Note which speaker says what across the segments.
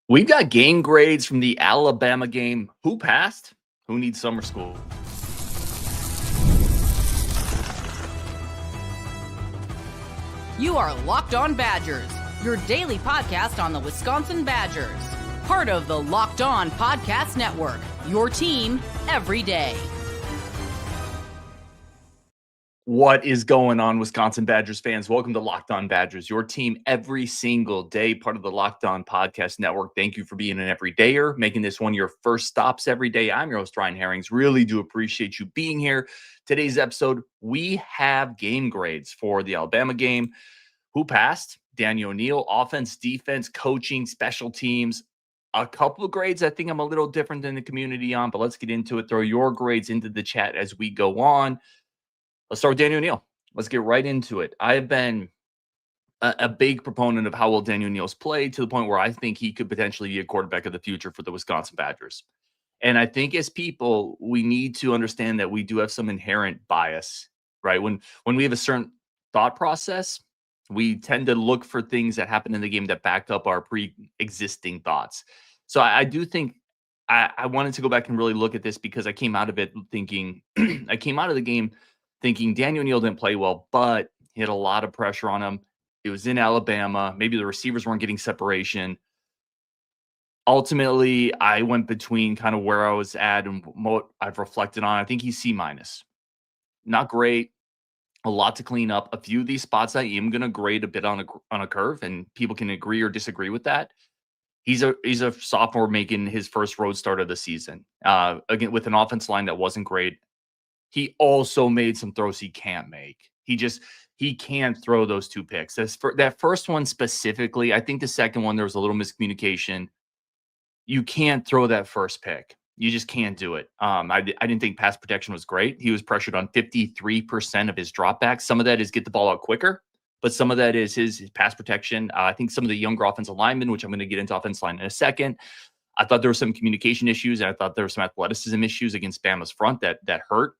Speaker 1: We've got game grades from the Alabama game. Who passed? Who needs summer school?
Speaker 2: You are Locked On Badgers, your daily podcast on the Wisconsin Badgers. Part of the Locked On Podcast Network, your team every day.
Speaker 1: What is going on, Wisconsin Badgers fans? Welcome to Locked On Badgers, your team every single day, part of the Locked On Podcast Network. Thank you for being an everydayer, making this one of your first stops every day. I'm your host, Ryan Herrings. Really do appreciate you being here. Today's episode, we have game grades for the Alabama game. Who passed? Daniel O'Neal, offense, defense, coaching, special teams. A couple of grades I think I'm a little different than the community on, but let's get into it. Throw your grades into the chat as we go on. Let's start with Daniel O'Neal. Let's get right into it. I have been a big proponent of how well Daniel O'Neal's played, to the point where I think he could potentially be a quarterback of the future for the Wisconsin Badgers. And I think as people, we need to understand that we do have some inherent bias, right? When we have a certain thought process, we tend to look for things that happen in the game that backed up our pre-existing thoughts. So I do think I wanted to go back and really look at this, because I came out of it thinking, I came out of the game thinking Daniel O'Neal didn't play well, but he had a lot of pressure on him. It was in Alabama. Maybe the receivers weren't getting separation. Ultimately, I went between kind of where I was at and what I've reflected on. I think he's C-. Not great. A lot to clean up. A few of these spots I am going to grade a bit on a curve, and people can agree or disagree with that. He's a sophomore making his first road start of the season. Again, with an offense line that wasn't great. He also made some throws he can't make. He can't throw those two picks. That first one specifically, I think the second one, there was a little miscommunication. You can't throw that first pick. You just can't do it. I didn't think pass protection was great. He was pressured on 53% of his dropbacks. Some of that is get the ball out quicker, but some of that is his pass protection. I think some of the younger offensive linemen, which I'm going to get into offensive line in a second, I thought there were some communication issues, and I thought there were some athleticism issues against Bama's front that hurt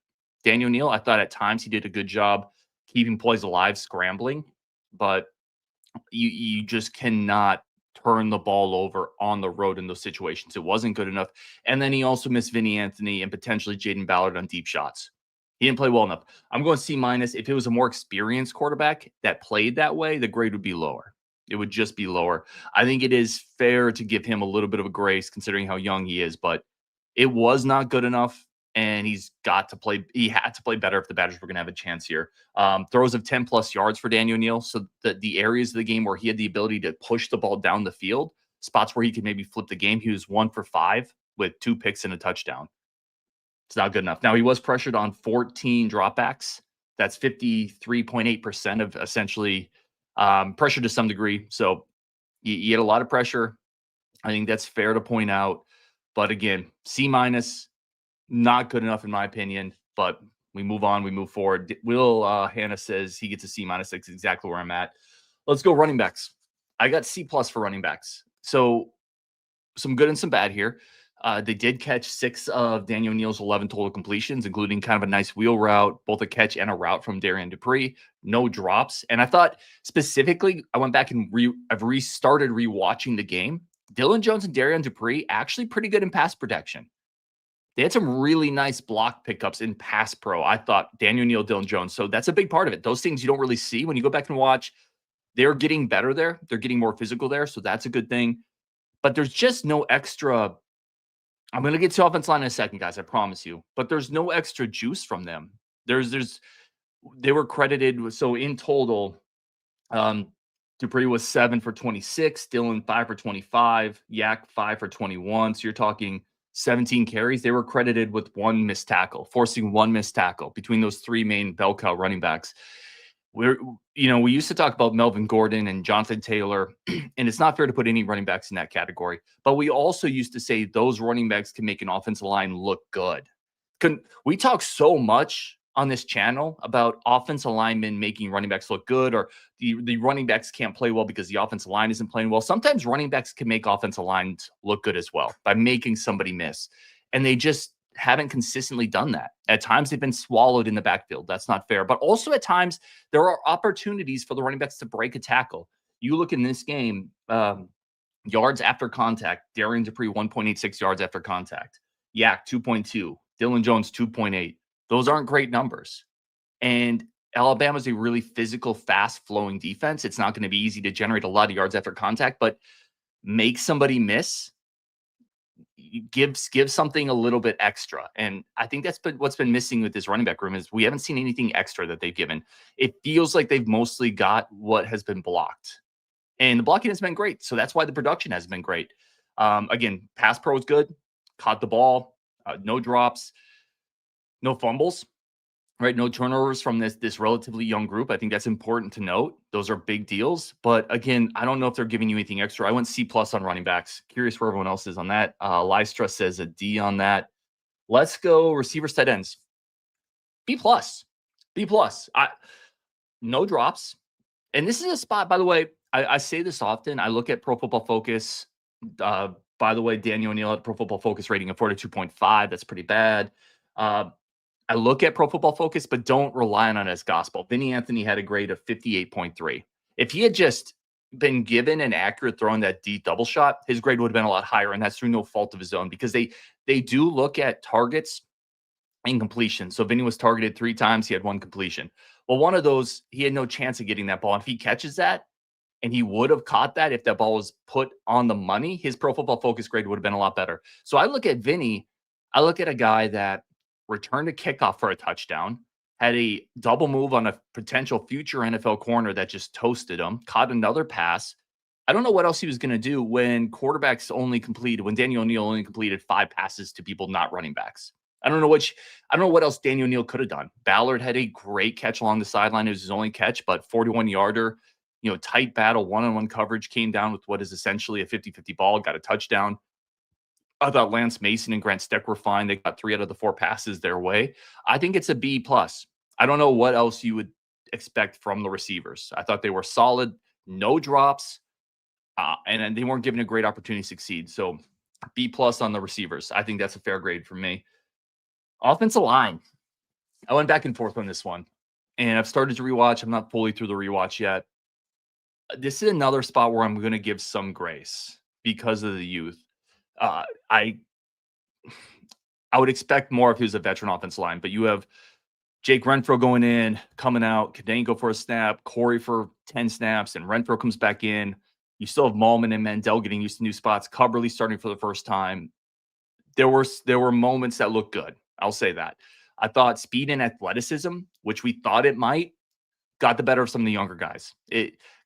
Speaker 1: Daniel O'Neal. I thought at times he did a good job keeping plays alive, scrambling, but you just cannot turn the ball over on the road in those situations. It wasn't good enough. And then he also missed Vinny Anthony and potentially Jaden Ballard on deep shots. He didn't play well enough. I'm going C-. If it was a more experienced quarterback that played that way, the grade would be lower. It would just be lower. I think it is fair to give him a little bit of a grace considering how young he is, but it was not good enough. And he's got to play. He had to play better if the Badgers were going to have a chance here. Throws of 10 plus yards for Daniel O'Neal. So the areas of the game where he had the ability to push the ball down the field, spots where he could maybe flip the game, he was 1 for 5 with 2 picks and a touchdown. It's not good enough. Now, he was pressured on 14 dropbacks. That's 53.8% of essentially pressure to some degree. So he had a lot of pressure. I think that's fair to point out. But again, C-. Not good enough in my opinion, but we move on. We move forward. Will Hannah says he gets a C-. That's exactly where I'm at. Let's go running backs. I got C+ for running backs. So some good and some bad here. They did catch 6 of Daniel O'Neal's 11 total completions, including kind of a nice wheel route, both a catch and a route from Darian Dupree. No drops. And I thought specifically, I went back and I've restarted rewatching the game. Dylan Jones and Darian Dupree actually pretty good in pass protection. They had some really nice block pickups in pass pro. I thought Daniel O'Neal, Dylan Jones. So that's a big part of it. Those things you don't really see when you go back and watch. They're getting better there. They're getting more physical there. So that's a good thing. But there's just no extra. I'm going to get to offensive line in a second, guys. I promise you. But there's no extra juice from them. They were credited. So in total, Dupree was 7 for 26, Dylan 5 for 25, Yak 5 for 21. So you're talking 17 carries. They were credited with 1 missed tackle, forcing 1 missed tackle between those 3 main bell cow running backs. We used to talk about Melvin Gordon and Jonathan Taylor, and it's not fair to put any running backs in that category. But we also used to say those running backs can make an offensive line look good. We talk so much on this channel about offensive linemen making running backs look good, or the running backs can't play well because the offensive line isn't playing well. Sometimes running backs can make offensive lines look good as well by making somebody miss. And they just haven't consistently done that. At times they've been swallowed in the backfield. That's not fair. But also at times there are opportunities for the running backs to break a tackle. You look in this game, Yards after contact, Darian Dupree, 1.86 yards after contact. Yak, 2.2. Dylan Jones, 2.8. Those aren't great numbers. And Alabama's a really physical, fast-flowing defense. It's not going to be easy to generate a lot of yards after contact, but make somebody miss, give something a little bit extra. And I think that's what's been missing with this running back room is we haven't seen anything extra that they've given. It feels like they've mostly got what has been blocked. And the blocking has been great. So that's why the production has been great. Again, pass pro is good. Caught the ball. No drops. No fumbles. Right, no turnovers from this relatively young group. I think that's important to note. Those are big deals. But again, I don't know if they're giving you anything extra. I went C+ on running backs. Curious where everyone else is on that. Lystra says a D on that. Let's go receivers, tight ends. B+. B+. No drops. And this is a spot, by the way, I say this often. I look at Pro Football Focus. By the way, Daniel O'Neal had Pro Football Focus rating of 42.5. That's pretty bad. I look at Pro Football Focus, but don't rely on it as gospel. Vinny Anthony had a grade of 58.3. If he had just been given an accurate throw in that deep double shot, his grade would have been a lot higher, and that's through no fault of his own because they do look at targets and completion. So Vinny was targeted 3 times. He had 1 completion. Well, one of those, he had no chance of getting that ball. And if he catches that, and he would have caught that if that ball was put on the money, his Pro Football Focus grade would have been a lot better. So I look at Vinny, I look at a guy that returned a kickoff for a touchdown, had a double move on a potential future NFL corner that just toasted him, caught another pass. I don't know what else he was going to do when Daniel O'Neal only completed 5 passes to people not running backs. I don't know what else Daniel O'Neal could have done. Ballard had a great catch along the sideline. It was his only catch, but 41-yarder, tight battle, one-on-one coverage, came down with what is essentially a 50-50 ball, got a touchdown. I thought Lance Mason and Grant Steck were fine. They got 3 out of the 4 passes their way. I think it's a B+. I don't know what else you would expect from the receivers. I thought they were solid, no drops, and they weren't given a great opportunity to succeed. So B+ on the receivers. I think that's a fair grade for me. Offensive line. I went back and forth on this one, and I've started to rewatch. I'm not fully through the rewatch yet. This is another spot where I'm going to give some grace because of the youth. I would expect more if he was a veteran offensive line, but you have Jake Renfro going in, coming out, Kadenko for a snap, Corey for 10 snaps, and Renfro comes back in. You still have Malman and Mandel getting used to new spots. Cubberly starting for the first time. There were moments that looked good. I'll say that. I thought speed and athleticism, which we thought it might, got the better of some of the younger guys.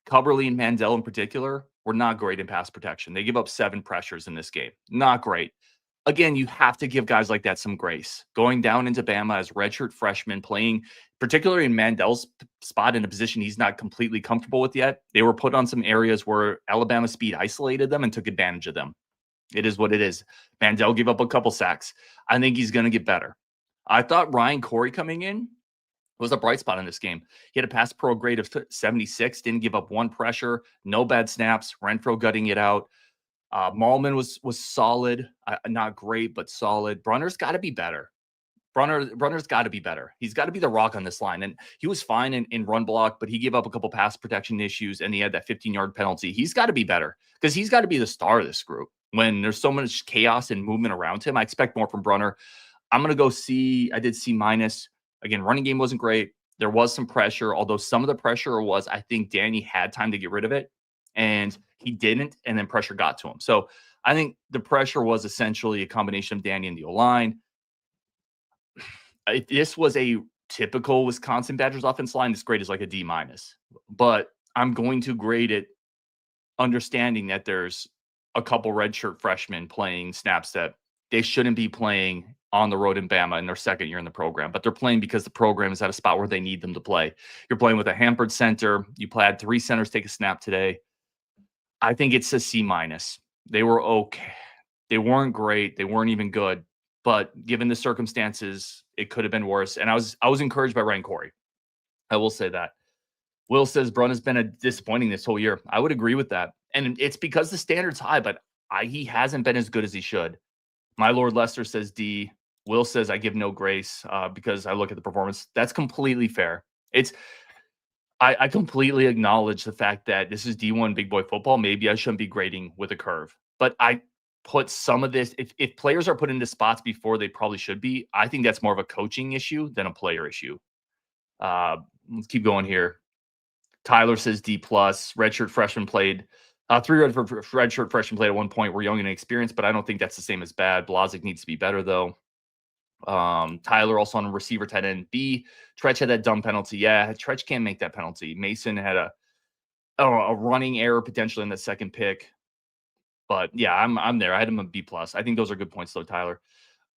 Speaker 1: Cubberly and Mandel in particular were not great in pass protection. They give up 7 pressures in this game. Not great. Again, you have to give guys like that some grace. Going down into Bama as redshirt freshmen, playing particularly in Mandel's spot in a position he's not completely comfortable with yet. They were put on some areas where Alabama speed isolated them and took advantage of them. It is what it is. Mandel gave up a couple sacks. I think he's going to get better. I thought Ryan Corey coming in was a bright spot in this game. He had a pass pro grade of 76, didn't give up 1 pressure, no bad snaps, Renfro gutting it out. Malman was solid, not great, but solid. Brunner's got to be better. Brunner's got to be better. He's got to be the rock on this line. And he was fine in run block, but he gave up a couple pass protection issues, and he had that 15-yard penalty. He's got to be better because he's got to be the star of this group. When there's so much chaos and movement around him, I expect more from Brunner. I'm going to go C. I did C-. Again, running game wasn't great. There was some pressure, although some of the pressure was, I think Danny had time to get rid of it, and he didn't, and then pressure got to him. So I think the pressure was essentially a combination of Danny and the O-line. If this was a typical Wisconsin Badgers offense line, this grade is like a D-. But I'm going to grade it understanding that there's a couple redshirt freshmen playing snaps that they shouldn't be playing on the road in Bama in their second year in the program, but they're playing because the program is at a spot where they need them to play. You're playing with a hampered center. You had 3 centers take a snap today. I think it's a C-. They were okay. They weren't great. They weren't even good, but given the circumstances, it could have been worse. And I was encouraged by Ryan Corey. I will say that. Will says Brun has been disappointing this whole year. I would agree with that. And it's because the standard's high, but he hasn't been as good as he should. My Lord Lester says D. Will says I give no grace because I look at the performance. That's completely fair. I completely acknowledge the fact that this is D1 big boy football. Maybe I shouldn't be grading with a curve, but I put some of this. If players are put into spots before they probably should be, I think that's more of a coaching issue than a player issue. Let's keep going here. Tyler says D plus. Redshirt freshman played. Three redshirt freshmen played at one point. We're young and inexperienced, but I don't think that's the same as bad. Blazik needs to be better though. Tyler also on receiver tight end B. Tretch had that dumb penalty. Yeah, Tretch can't make that penalty. Mason had a running error potentially in the second pick. But yeah, I'm there. I had him a B plus. I think those are good points though, Tyler.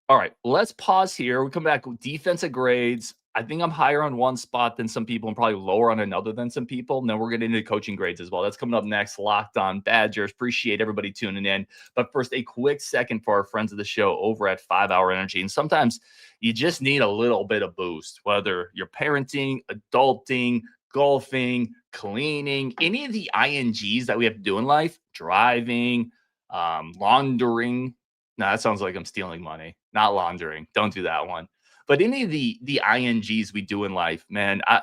Speaker 1: All right, let's pause here. We come back with defensive grades. I think I'm higher on one spot than some people and probably lower on another than some people. And then we're getting into coaching grades as well. That's coming up next. Locked on Badgers. Appreciate everybody tuning in. But first, a quick second for our friends of the show over at 5 Hour Energy. And sometimes you just need a little bit of boost, whether you're parenting, adulting, golfing, cleaning, any of the INGs that we have to do in life, driving, laundering. No, that sounds like I'm stealing money. Not laundering. Don't do that one. But any of the INGs we do in life, man, I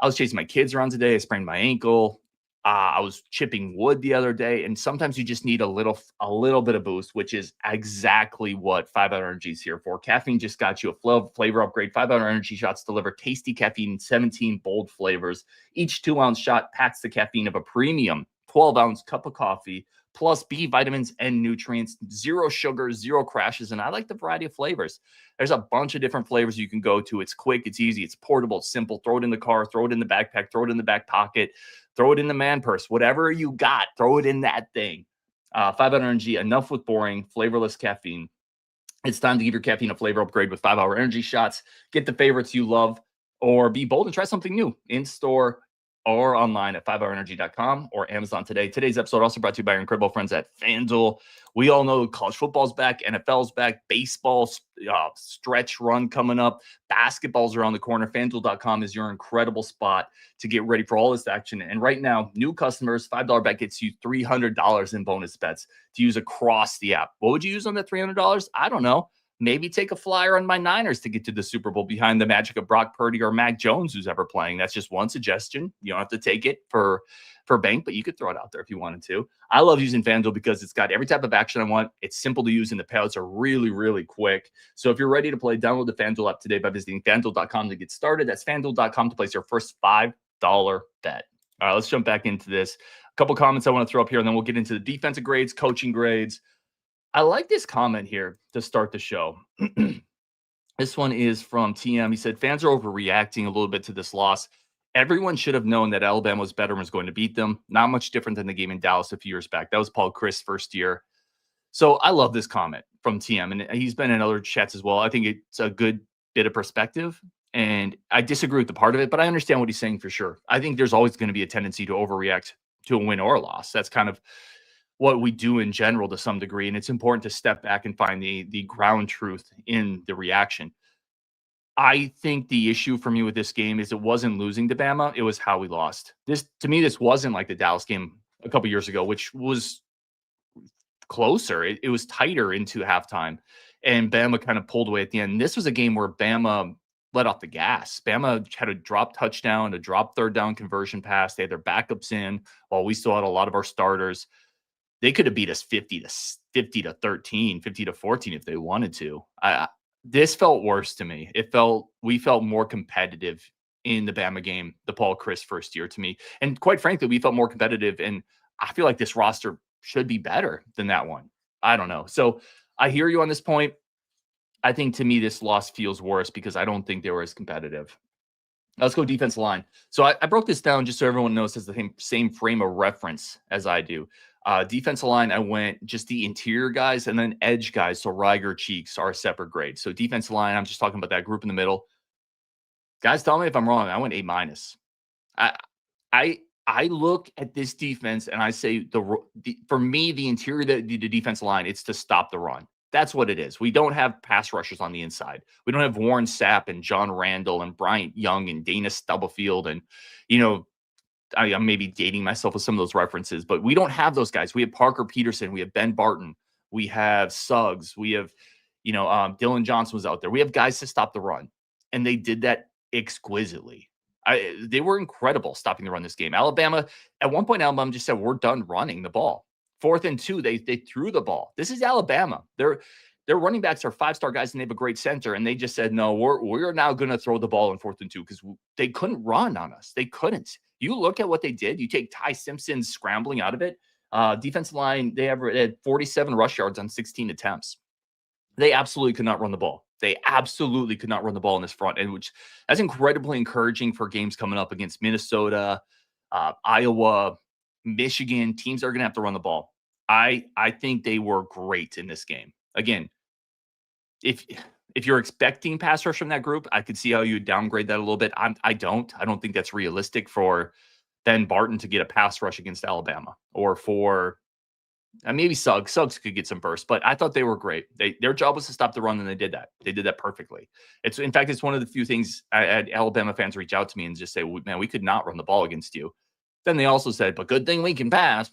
Speaker 1: was chasing my kids around today. I sprained my ankle. I was chipping wood the other day, and sometimes you just need a little bit of boost, which is exactly what 5 Hour Energy is here for. Caffeine just got you a flavor upgrade. 5 Hour Energy shots deliver tasty caffeine in 17 bold flavors. Each 2-ounce shot packs the caffeine of a premium 12-ounce cup of coffee, plus B vitamins and nutrients, 0 sugar, 0 crashes. And I like the variety of flavors. There's a bunch of different flavors you can go to. It's quick, it's easy, it's portable, it's simple. Throw it in the car, throw it in the backpack, throw it in the back pocket, throw it in the man purse, whatever you got, throw it in that thing. 5 Hour Energy, enough with boring, flavorless caffeine. It's time to give your caffeine a flavor upgrade with 5 Hour Energy shots. Get the favorites you love, or be bold and try something new in store or online at 5hourenergy.com or Amazon today. Today's episode also brought to you by our incredible friends at FanDuel. We all know college football's back, NFL's back, baseball stretch run coming up, basketball's around the corner. FanDuel.com is your incredible spot to get ready for all this action. And right now, new customers, $5 bet gets you $300 in bonus bets to use across the app. What would you use on that $300? I don't know. Maybe take a flyer on my Niners to get to the Super Bowl behind the magic of Brock Purdy or Mac Jones, who's ever playing. That's just one suggestion. You don't have to take it for bank, but you could throw it out there if you wanted to. I love using FanDuel because it's got every type of action I want. It's simple to use, and the payouts are really, really quick. So if you're ready to play, download the FanDuel app today by visiting FanDuel.com to get started. That's FanDuel.com to place your first $5 bet. All right, let's jump back into this. A couple comments I want to throw up here, and then we'll get into the defensive grades, coaching grades. I like this comment here to start the show. This one is from TM. He said, fans are overreacting a little bit to this loss. Everyone should have known that Alabama was better and was going to beat them. Not much different than the game in Dallas a few years back. That was Paul Chris' first year. So I love this comment from TM, and he's been in other chats as well. I think it's a good bit of perspective, and I disagree with the part of it, but I understand what he's saying for sure. I think there's always going to be a tendency to overreact to a win or a loss. That's kind of what we do in general to some degree. And it's important to step back and find the ground truth in the reaction. I think the issue for me with this game is it wasn't losing to Bama. It was how we lost. To me, this wasn't like the Dallas game a couple years ago, which was closer. It was tighter into halftime, and Bama kind of pulled away at the end. This was a game where Bama let off the gas. Bama had a drop touchdown, a drop third down conversion pass. They had their backups in while we still had a lot of our starters. They could have beat us 50 to 13, 50 to 14 if they wanted to. This felt worse to me. We felt more competitive in the Bama game, the Paul Chris first year to me. And quite frankly, we felt more competitive. And I feel like this roster should be better than that one. I don't know. So I hear you on this point. I think to me, this loss feels worse because I don't think they were as competitive. Let's go defensive line. So I broke this down just so everyone knows has the same frame of reference as I do. Defensive line, I went just the interior guys and then edge guys. So Riger, Cheeks are a separate grade. So defensive line, I'm just talking about that group in the middle. Guys, tell me if I'm wrong. I went A-. I look at this defense and I say for me, the interior, the defensive line, it's to stop the run. That's what it is. We don't have pass rushers on the inside. We don't have Warren Sapp and John Randall and Bryant Young and Dana Stubblefield and, I'm maybe dating myself with some of those references, but we don't have those guys. We have Parker Peterson. We have Ben Barton. We have Suggs. We have, Dylan Johnson was out there. We have guys to stop the run, and they did that exquisitely. They were incredible stopping the run this game. Alabama, at one point, Alabama just said, we're done running the ball. 4th and 2, they threw the ball. This is Alabama. Their running backs are 5-star guys, and they have a great center. And they just said, no, we're now going to throw the ball in 4th and 2 because they couldn't run on us. They couldn't. You look at what they did. You take Ty Simpson scrambling out of it. Defensive line, they had 47 rush yards on 16 attempts. They absolutely could not run the ball. They absolutely could not run the ball in this front end, which that's incredibly encouraging for games coming up against Minnesota, Iowa, Michigan. Teams are going to have to run the ball. I think they were great in this game. Again, if you're expecting pass rush from that group, I could see how you would downgrade that a little bit. I don't think that's realistic for Ben Barton to get a pass rush against Alabama, or for maybe Suggs. Suggs could get some bursts, but I thought they were great. Their job was to stop the run, and they did that. They did that perfectly. In fact, it's one of the few things I had Alabama fans reach out to me and just say, man, we could not run the ball against you. Then they also said, but good thing we can pass.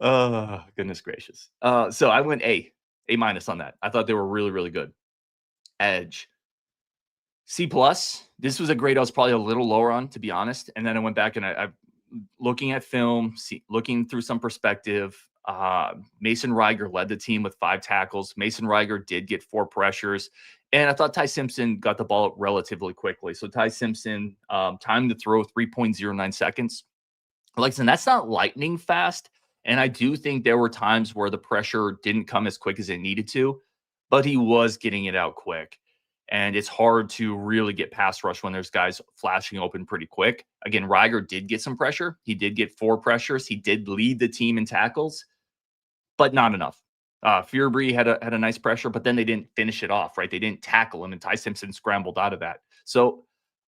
Speaker 1: Oh, goodness gracious. So I went A- on that. I thought they were really, really good. Edge. C+. This was a grade I was probably a little lower on, to be honest. And then I went back and I looking at film, looking through some perspective. Mason Reiger led the team with 5 tackles. Mason Reiger did get 4 pressures. And I thought Ty Simpson got the ball relatively quickly. So Ty Simpson, time to throw 3.09 seconds. Like I said, that's not lightning fast. And I do think there were times where the pressure didn't come as quick as it needed to, but he was getting it out quick. And it's hard to really get pass rush when there's guys flashing open pretty quick. Again, Reiger did get some pressure. He did get 4 pressures. He did lead the team in tackles, but not enough. Fierbree had a nice pressure, but then they didn't finish it off, right? They didn't tackle him, and Ty Simpson scrambled out of that. So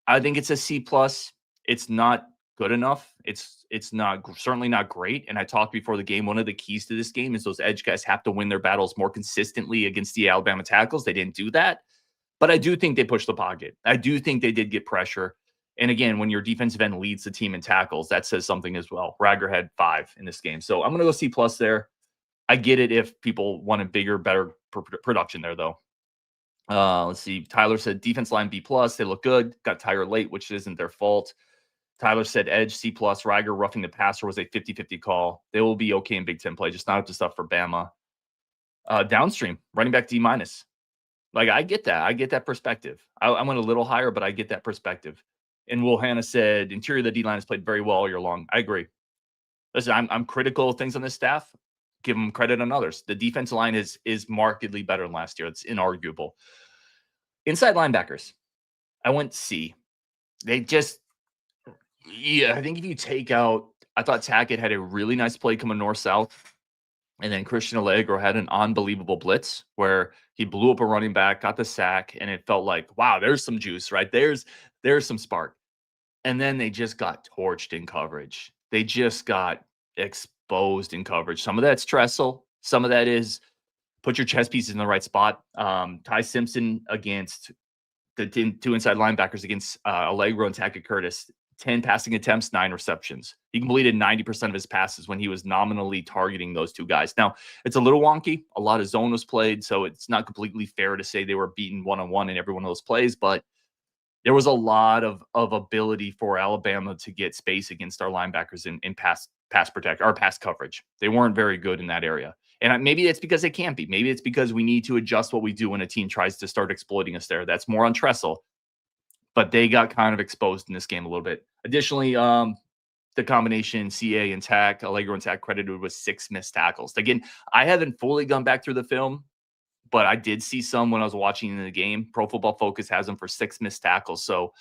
Speaker 1: I think it's a C+. It's not good enough. It's certainly not great. And I talked before the game, one of the keys to this game is those edge guys have to win their battles more consistently against the Alabama tackles. They didn't do that. But I do think they pushed the pocket. I do think they did get pressure. And again, when your defensive end leads the team in tackles, that says something as well. Reiger had 5 in this game. So I'm going to go C+ there. I get it if people want a bigger, better production there, though. Let's see. Tyler said defense line B+. They look good. Got tired late, which isn't their fault. Tyler said edge C+. Reiger roughing the passer was a 50-50 call. They will be okay in Big Ten play, just not up to stuff for Bama. Downstream, running back D-. Like, I get that. I get that perspective. I went a little higher, but I get that perspective. And Will Hanna said, interior of the D-line has played very well all year long. I agree. Listen, I'm critical of things on this staff. Give them credit on others. The defensive line is markedly better than last year. It's inarguable. Inside linebackers, I went C. They just, I think if you take out, I thought Tackett had a really nice play coming north-south. And then Christian Allegro had an unbelievable blitz where he blew up a running back, got the sack, and it felt like, wow, there's some juice, right? There's some spark. And then they just got torched in coverage. They just got exposed in coverage. Some of that's Tressel. Some of that is put your chess pieces in the right spot. Ty Simpson against the 2 inside linebackers against Allegro and Tackett Curtis. 10 passing attempts, 9 receptions. He completed 90% of his passes when he was nominally targeting those 2 guys. Now, it's a little wonky. A lot of zone was played, so it's not completely fair to say they were beaten one-on-one in every one of those plays, but there was a lot of ability for Alabama to get space against our linebackers in pass protect or pass coverage. They weren't very good in that area. And maybe it's because they can't be. Maybe it's because we need to adjust what we do when a team tries to start exploiting us there. That's more on Tressel. But they got kind of exposed in this game a little bit. Additionally, the combination CA and Tack, Allegro and Tack credited with 6 missed tackles. Again, I haven't fully gone back through the film, but I did see some when I was watching in the game. Pro Football Focus has them for 6 missed tackles. So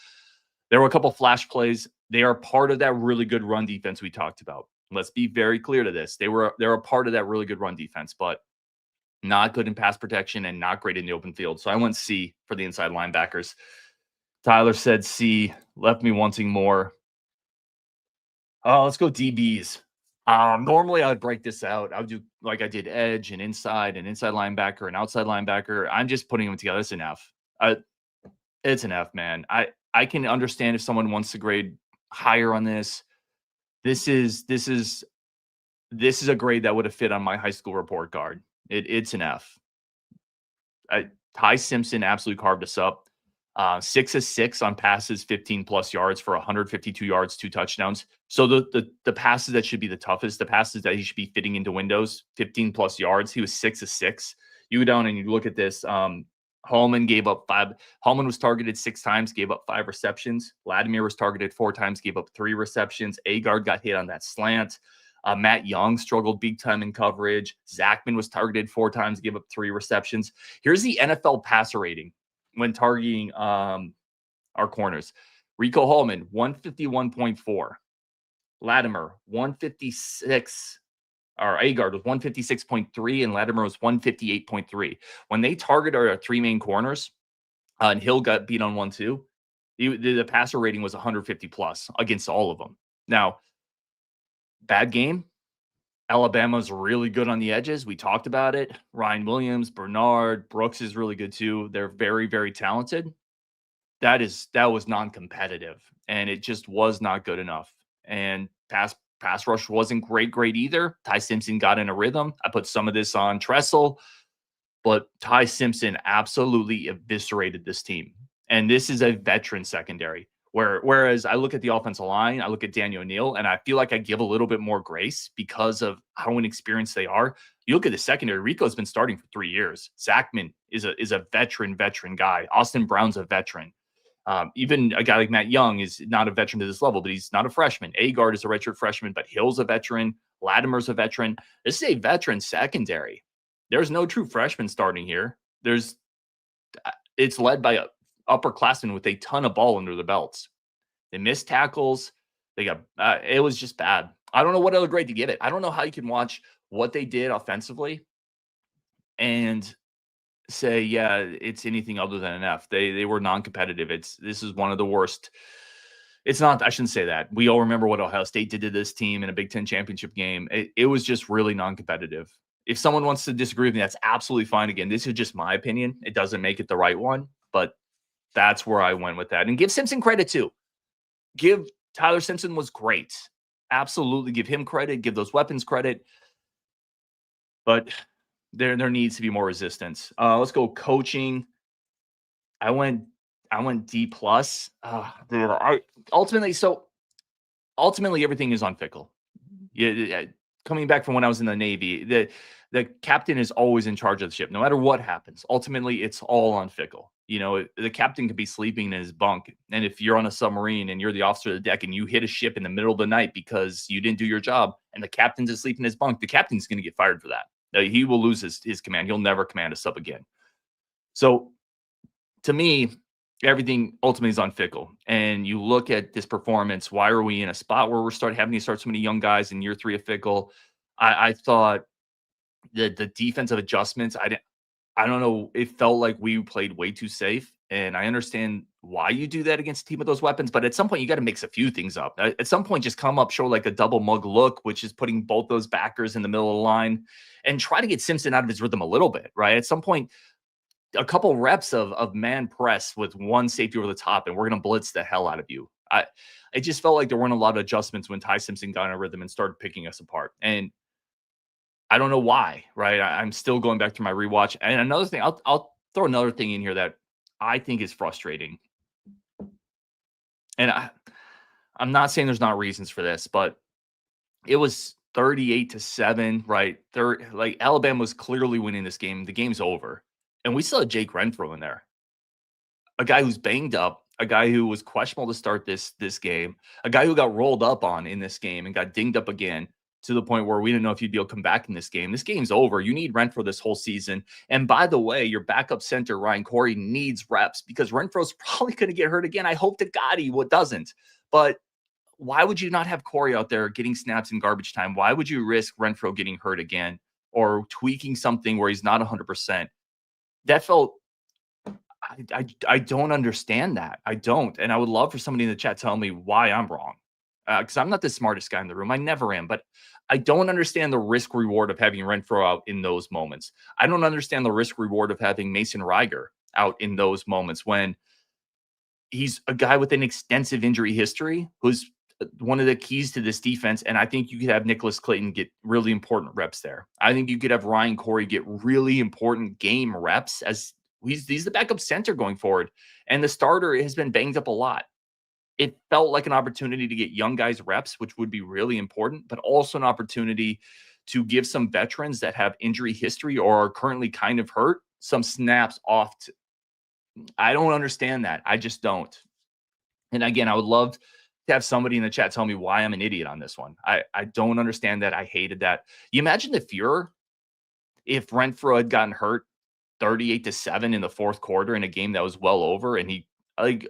Speaker 1: there were a couple flash plays. They are part of that really good run defense we talked about. Let's be very clear to this. They're a part of that really good run defense, but not good in pass protection and not great in the open field. So I went C for the inside linebackers. Tyler said C, left me wanting more. Let's go DBs. Normally I would break this out. I would do like I did edge and inside linebacker and outside linebacker. I'm just putting them together. It's an F. It's an F, man. I can understand if someone wants to grade higher on this. This is a grade that would have fit on my high school report card. It's an F. Ty Simpson absolutely carved us up. 6 of 6 on passes, 15 plus yards for 152 yards, 2 touchdowns. So the passes that should be the toughest, the passes that he should be fitting into windows, 15 plus yards. He was 6 of 6. You go down and you look at this. Hallman gave up 5. Hallman was targeted 6 times, gave up 5 receptions. Vladimir was targeted 4 times, gave up 3 receptions. Agard got hit on that slant. Matt Young struggled big time in coverage. Zachman was targeted 4 times, gave up 3 receptions. Here's the NFL passer rating when targeting our corners. Rico Hallman, 151.4. Latimer, 156. Or Agard was 156.3 and Latimer was 158.3. When they target our 3 main corners, and Hill got beat on 1 too, the passer rating was 150 plus against all of them. Now, bad game. Alabama's really good on the edges. We talked about it. Ryan Williams, Bernard, Brooks is really good too. They're very, very talented. That was non-competitive, and it just was not good enough. And pass rush wasn't great either. Ty Simpson got in a rhythm. I put some of this on Tressel, but Ty Simpson absolutely eviscerated this team. And this is a veteran secondary. Whereas I look at the offensive line, I look at Daniel O'Neal, and I feel like I give a little bit more grace because of how inexperienced they are. You look at the secondary, Rico's been starting for 3 years. Zachman is a veteran guy. Austin Brown's a veteran. Even a guy like Matt Young is not a veteran to this level, but he's not a freshman. Agard is a redshirt freshman, but Hill's a veteran. Latimer's a veteran. This is a veteran secondary. There's no true freshman starting here. It's led by upperclassmen with a ton of ball under the belts. They missed tackles. They got it was just bad. I don't know what other grade to give it. I don't know how you can watch what they did offensively and say, yeah, it's anything other than an F. They were non-competitive. This is one of the worst. It's not, I shouldn't say that. We all remember what Ohio State did to this team in a Big Ten championship game. It was just really non-competitive. If someone wants to disagree with me, that's absolutely fine. Again, this is just my opinion. It doesn't make it the right one, but that's where I went with that. And give Simpson credit too. Tyler Simpson was great. Absolutely give him credit, give those weapons credit. But there needs to be more resistance. Let's go coaching. I went D plus. Ultimately everything is on Fickle. Yeah, coming back from when I was in the Navy, the captain is always in charge of the ship, no matter what happens. Ultimately, it's all on Fickle. You know, the captain could be sleeping in his bunk, and if you're on a submarine and you're the officer of the deck and you hit a ship in the middle of the night because you didn't do your job, and the captain's asleep in his bunk, the captain's going to get fired for that. He will lose his command. He'll never command a sub again. So, to me, everything ultimately is on Fickle. And you look at this performance. Why are we in a spot where we're having to start so many young guys in year 3 of Fickle? I thought the defensive adjustments. I don't know. It felt like we played way too safe. And I understand why you do that against a team with those weapons. But at some point, you got to mix a few things up. At some point, just come up, show like a double mug look, which is putting both those backers in the middle of the line and try to get Simpson out of his rhythm a little bit, right? At some point, a couple reps of man press with one safety over the top, and we're going to blitz the hell out of you. It just felt like there weren't a lot of adjustments when Ty Simpson got in a rhythm and started picking us apart. And I don't know why, right? I'm still going back to my rewatch. And another thing, I'll throw another thing in here that I think is frustrating. And I'm not saying there's not reasons for this, but it was 38-7, right? Like Alabama was clearly winning this game. The game's over. And we still had Jake Renfro in there. A guy who's banged up, a guy who was questionable to start this game, a guy who got rolled up on in this game and got dinged up again to the point where we didn't know if you'd be able to come back in this game. This game's over. You need Renfro this whole season. And by the way, your backup center, Ryan Corey, needs reps because Renfro's probably going to get hurt again. I hope to God he doesn't. But why would you not have Corey out there getting snaps in garbage time? Why would you risk Renfro getting hurt again or tweaking something where he's not 100%? That felt, I don't understand that. I don't. And I would love for somebody in the chat to tell me why I'm wrong. Because I'm not the smartest guy in the room. I never am. But I don't understand the risk reward of having Renfro out in those moments. I don't understand the risk reward of having Mason Reiger out in those moments when he's a guy with an extensive injury history who's one of the keys to this defense. And I think you could have Nicholas Clayton get really important reps there. I think you could have Ryan Corey get really important game reps as He's the backup center going forward, and the starter has been banged up a lot. It felt like an opportunity to get young guys reps, which would be really important, but also an opportunity to give some veterans that have injury history or are currently kind of hurt some snaps off. I don't understand that. I just don't. And again, I would love to have somebody in the chat tell me why I'm an idiot on this one. I don't understand that. I hated that. You imagine the Fuhrer if Renfrow had gotten hurt 38-7 in the fourth quarter in a game that was well over, and he like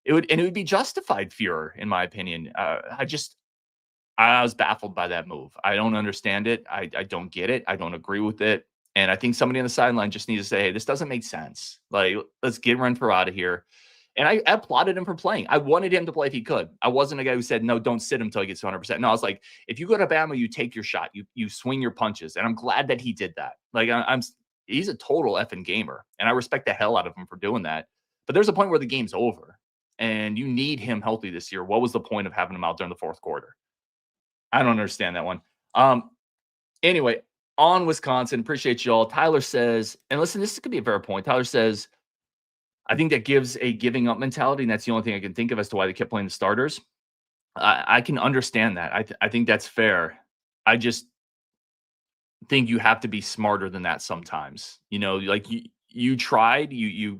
Speaker 1: it would be justified Fuhrer, in my opinion. I was baffled by that move. I don't understand it. I don't get it. I don't agree with it. And I think somebody on the sideline just needs to say, hey, this doesn't make sense. Like, let's get Renfrow out of here. And I applauded him for playing. I wanted him to play if he could. I wasn't a guy who said, no, don't sit him until he gets 100%. No, I was like, if you go to Bama, you take your shot. You swing your punches. And I'm glad that he did that. Like, he's a total effing gamer. And I respect the hell out of him for doing that. But there's a point where the game's over. And you need him healthy this year. What was the point of having him out during the fourth quarter? I don't understand that one. Anyway, on Wisconsin, appreciate you all. Tyler says, and listen, this could be a fair point. Tyler says, I think that gives a giving up mentality, and that's the only thing I can think of as to why they kept playing the starters. I can understand that. I think that's fair. I just think you have to be smarter than that sometimes. You know, like you tried, you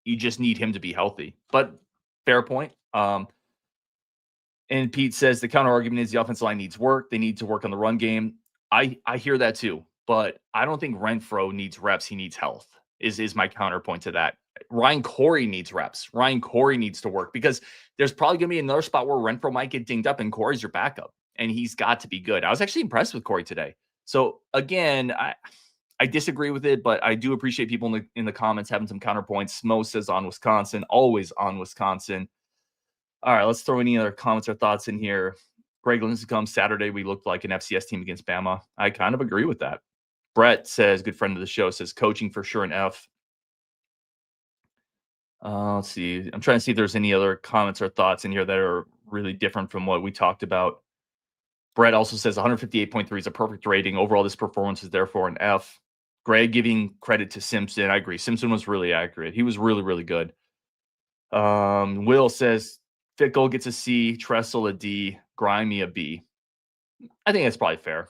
Speaker 1: just need him to be healthy. But fair point. And Pete says the counter argument is the offensive line needs work. They need to work on the run game. I hear that too, but I don't think Renfrow needs reps. He needs health is my counterpoint to that. Ryan Corey needs reps. Ryan Corey needs to work because there's probably going to be another spot where Renfrow might get dinged up and Corey's your backup, and he's got to be good. I was actually impressed with Corey today. So again, I disagree with it, but I do appreciate people in the comments having some counterpoints. Mo says on Wisconsin, always on Wisconsin. All right, let's throw any other comments or thoughts in here. Greg Lincecum, Saturday, we looked like an FCS team against Bama. I kind of agree with that. Brett says, good friend of the show, says coaching for sure an F. Let's see. I'm trying to see if there's any other comments or thoughts in here that are really different from what we talked about. Brett also says 158.3 is a perfect rating. Overall, this performance is therefore an F. Greg giving credit to Simpson. I agree. Simpson was really accurate. He was really, really good. Will says, Fickle gets a C, Tressel a D, Grimy a B. I think that's probably fair.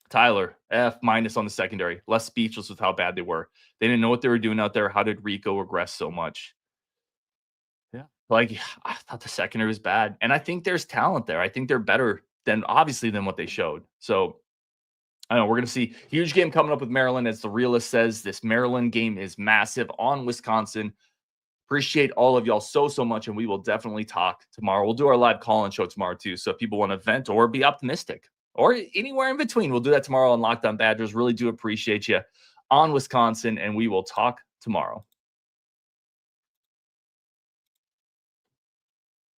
Speaker 1: Tyler, F- on the secondary. Less speechless with how bad they were. They didn't know what they were doing out there. How did Rico regress so much? Yeah. Like, I thought the secondary was bad. And I think there's talent there. I think they're better than what they showed. So, I don't know. We're going to see huge game coming up with Maryland. As the realist says, this Maryland game is massive on Wisconsin. Appreciate all of y'all so much, and we will definitely talk tomorrow. We'll do our live call-in show tomorrow, too, so if people want to vent or be optimistic or anywhere in between, we'll do that tomorrow on Locked On Badgers. Really do appreciate you on Wisconsin, and we will talk tomorrow.